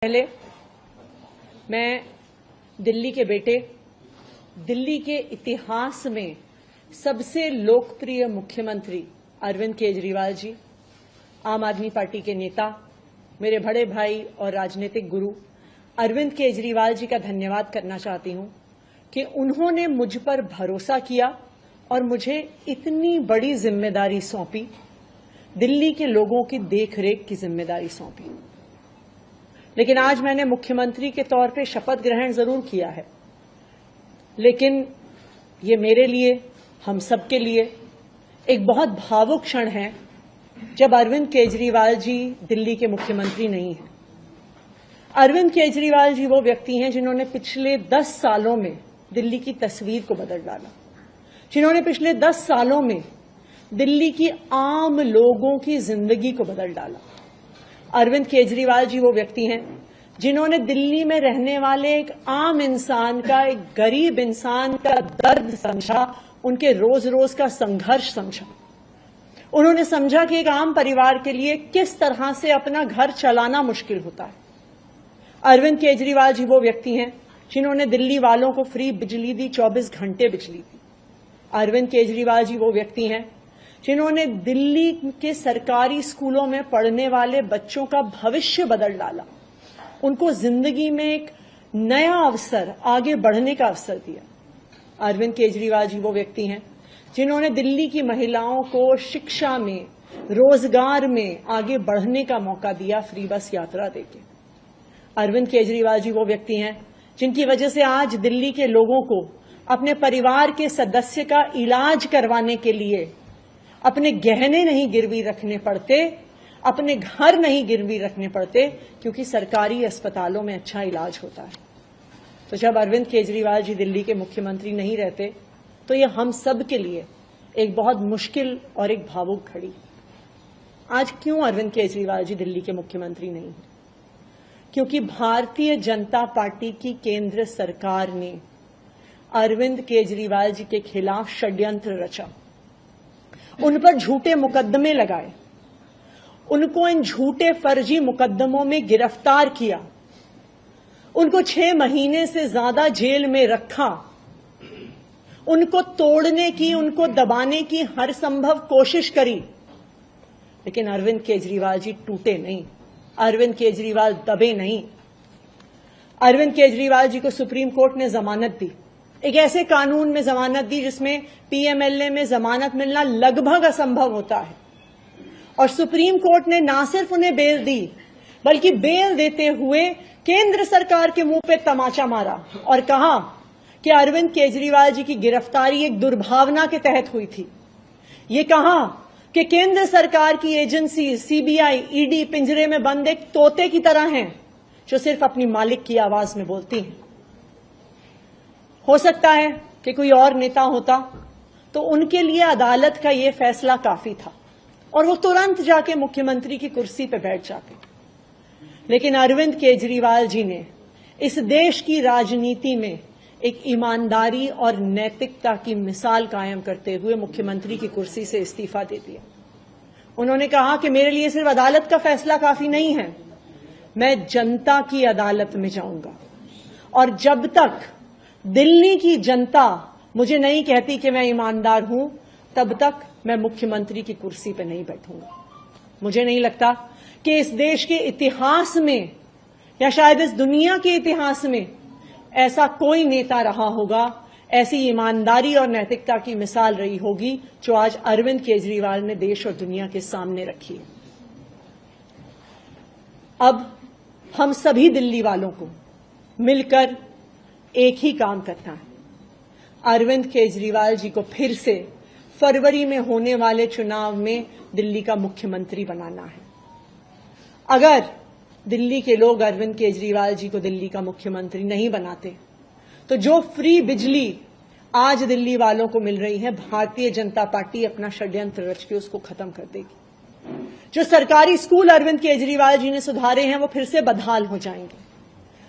पहले मैं दिल्ली के बेटे, दिल्ली के इतिहास में सबसे लोकप्रिय मुख्यमंत्री अरविंद केजरीवाल जी, आम आदमी पार्टी के नेता, मेरे बड़े भाई और राजनीतिक गुरु अरविंद केजरीवाल जी का धन्यवाद करना चाहती हूं कि उन्होंने मुझ पर भरोसा किया और मुझे इतनी बड़ी जिम्मेदारी सौंपी, दिल्ली के लोगों की देखरेख की जिम्मेदारी सौंपी। लेकिन आज मैंने मुख्यमंत्री के तौर पे शपथ ग्रहण जरूर किया है, लेकिन ये मेरे लिए, हम सबके लिए एक बहुत भावुक क्षण है जब अरविंद केजरीवाल जी दिल्ली के मुख्यमंत्री नहीं हैं। अरविंद केजरीवाल जी वो व्यक्ति हैं जिन्होंने पिछले 10 सालों में दिल्ली की तस्वीर को बदल डाला, जिन्होंने पिछले 10 सालों में दिल्ली की आम लोगों की जिंदगी को बदल डाला। अरविंद केजरीवाल जी वो व्यक्ति हैं जिन्होंने दिल्ली में रहने वाले एक आम इंसान का, एक गरीब इंसान का दर्द समझा, उनके रोज रोज का संघर्ष समझा। उन्होंने समझा कि एक आम परिवार के लिए किस तरह से अपना घर चलाना मुश्किल होता है। अरविंद केजरीवाल जी वो व्यक्ति हैं जिन्होंने दिल्ली वालों को फ्री बिजली दी, 24 घंटे बिजली दी। अरविंद केजरीवाल जी वो व्यक्ति हैं जिन्होंने दिल्ली के सरकारी स्कूलों में पढ़ने वाले बच्चों का भविष्य बदल डाला, उनको जिंदगी में एक नया अवसर, आगे बढ़ने का अवसर दिया। अरविंद केजरीवाल जी वो व्यक्ति हैं जिन्होंने दिल्ली की महिलाओं को शिक्षा में, रोजगार में आगे बढ़ने का मौका दिया, फ्री बस यात्रा देके। अरविंद केजरीवाल जी वो व्यक्ति हैं जिनकी वजह से आज दिल्ली के लोगों को अपने परिवार के सदस्य का इलाज करवाने के लिए अपने गहने नहीं गिरवी रखने पड़ते, अपने घर नहीं गिरवी रखने पड़ते, क्योंकि सरकारी अस्पतालों में अच्छा इलाज होता है। तो जब अरविंद केजरीवाल जी दिल्ली के मुख्यमंत्री नहीं रहते तो ये हम सब के लिए एक बहुत मुश्किल और एक भावुक घड़ी। आज क्यों अरविंद केजरीवाल जी दिल्ली के मुख्यमंत्री नहीं हैं? क्योंकि भारतीय जनता पार्टी की केंद्र सरकार ने अरविंद केजरीवाल जी के खिलाफ षड्यंत्र रचा, उन पर झूठे मुकदमे लगाए, उनको इन झूठे फर्जी मुकदमों में गिरफ्तार किया, उनको 6 महीने से ज्यादा जेल में रखा, उनको तोड़ने की, उनको दबाने की हर संभव कोशिश करी। लेकिन अरविंद केजरीवाल जी टूटे नहीं, अरविंद केजरीवाल दबे नहीं। अरविंद केजरीवाल जी को सुप्रीम कोर्ट ने जमानत दी, एक ऐसे कानून में जमानत दी जिसमें पीएमएलए में जमानत मिलना लगभग असंभव होता है, और सुप्रीम कोर्ट ने ना सिर्फ उन्हें बेल दी, बल्कि बेल देते हुए केंद्र सरकार के मुंह पे तमाचा मारा और कहा कि अरविंद केजरीवाल जी की गिरफ्तारी एक दुर्भावना के तहत हुई थी। ये कहा कि केंद्र सरकार की एजेंसी सीबीआई, ईडी पिंजरे में बंद एक तोते की तरह हैं जो सिर्फ अपनी मालिक की आवाज में बोलती हैं। हो सकता है कि कोई और नेता होता तो उनके लिए अदालत का यह फैसला काफी था और वो तुरंत जाके मुख्यमंत्री की कुर्सी पर बैठ जाते। लेकिन अरविंद केजरीवाल जी ने इस देश की राजनीति में एक ईमानदारी और नैतिकता की मिसाल कायम करते हुए मुख्यमंत्री की कुर्सी से इस्तीफा दे दिया। उन्होंने कहा कि मेरे लिए सिर्फ अदालत का फैसला काफी नहीं है, मैं जनता की अदालत में जाऊंगा, और जब तक दिल्ली की जनता मुझे नहीं कहती कि मैं ईमानदार हूं, तब तक मैं मुख्यमंत्री की कुर्सी पर नहीं बैठूंगा। मुझे नहीं लगता कि इस देश के इतिहास में या शायद इस दुनिया के इतिहास में ऐसा कोई नेता रहा होगा, ऐसी ईमानदारी और नैतिकता की मिसाल रही होगी जो आज अरविंद केजरीवाल ने देश और दुनिया के सामने रखी है। अब हम सभी दिल्ली वालों को मिलकर एक ही काम करना है, अरविंद केजरीवाल जी को फिर से फरवरी में होने वाले चुनाव में दिल्ली का मुख्यमंत्री बनाना है। अगर दिल्ली के लोग अरविंद केजरीवाल जी को दिल्ली का मुख्यमंत्री नहीं बनाते तो जो फ्री बिजली आज दिल्ली वालों को मिल रही है, भारतीय जनता पार्टी अपना षड्यंत्र रच के उसको खत्म कर देगी। जो सरकारी स्कूल अरविंद केजरीवाल जी ने सुधारे हैं वो फिर से बदहाल हो जाएंगे,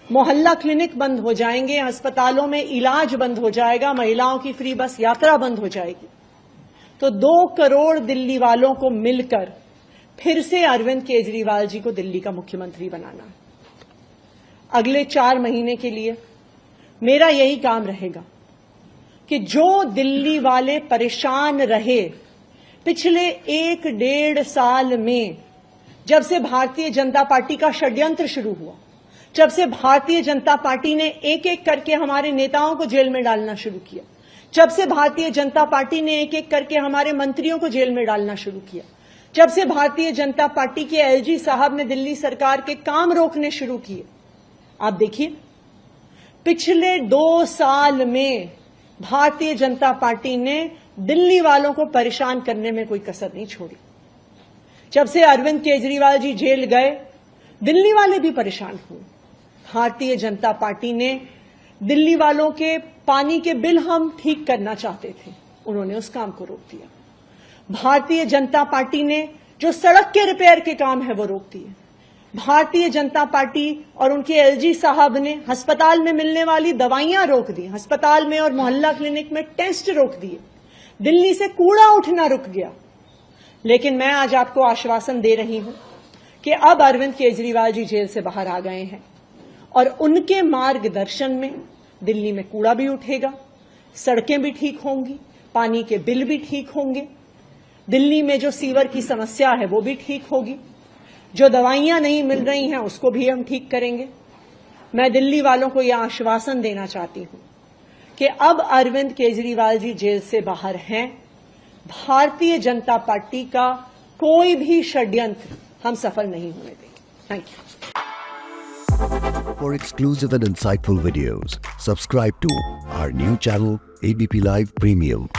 मोहल्ला क्लिनिक बंद हो जाएंगे, अस्पतालों में इलाज बंद हो जाएगा, महिलाओं की फ्री बस यात्रा बंद हो जाएगी। तो 2 करोड़ दिल्ली वालों को मिलकर फिर से अरविंद केजरीवाल जी को दिल्ली का मुख्यमंत्री बनाना है। अगले 4 महीने के लिए मेरा यही काम रहेगा कि जो दिल्ली वाले परेशान रहे पिछले 1-1.5 साल में, जब से भारतीय जनता पार्टी का षड्यंत्र शुरू हुआ, जब से भारतीय जनता पार्टी ने एक एक करके हमारे नेताओं को जेल में डालना शुरू किया, जब से भारतीय जनता पार्टी ने एक एक करके हमारे मंत्रियों को जेल में डालना शुरू किया, जब से भारतीय जनता पार्टी के एलजी साहब ने दिल्ली सरकार के काम रोकने शुरू किए, आप देखिए पिछले 2 साल में भारतीय जनता पार्टी ने दिल्ली वालों को परेशान करने में कोई कसर नहीं छोड़ी। जब से अरविंद केजरीवाल जी जेल गए, दिल्ली वाले भी परेशान हुए। भारतीय जनता पार्टी ने दिल्ली वालों के पानी के बिल हम ठीक करना चाहते थे, उन्होंने उस काम को रोक दिया। भारतीय जनता पार्टी ने जो सड़क के रिपेयर के काम है वो रोक दिए। भारतीय जनता पार्टी और उनके एलजी साहब ने अस्पताल में मिलने वाली दवाइयां रोक दी, अस्पताल में और मोहल्ला क्लिनिक में टेस्ट रोक दिए, दिल्ली से कूड़ा उठना रुक गया। लेकिन मैं आज आपको आश्वासन दे रही हूं कि अब अरविंद केजरीवाल जी जेल से बाहर आ गए हैं और उनके मार्गदर्शन में दिल्ली में कूड़ा भी उठेगा, सड़कें भी ठीक होंगी, पानी के बिल भी ठीक होंगे, दिल्ली में जो सीवर की समस्या है वो भी ठीक होगी, जो दवाइयां नहीं मिल रही हैं उसको भी हम ठीक करेंगे। मैं दिल्ली वालों को यह आश्वासन देना चाहती हूं कि अब अरविंद केजरीवाल जी जेल से बाहर हैं, भारतीय जनता पार्टी का कोई भी षड्यंत्र हम सफल नहीं होने देंगे। Thank you. For exclusive and insightful videos, subscribe to our new channel ABP Live Premium.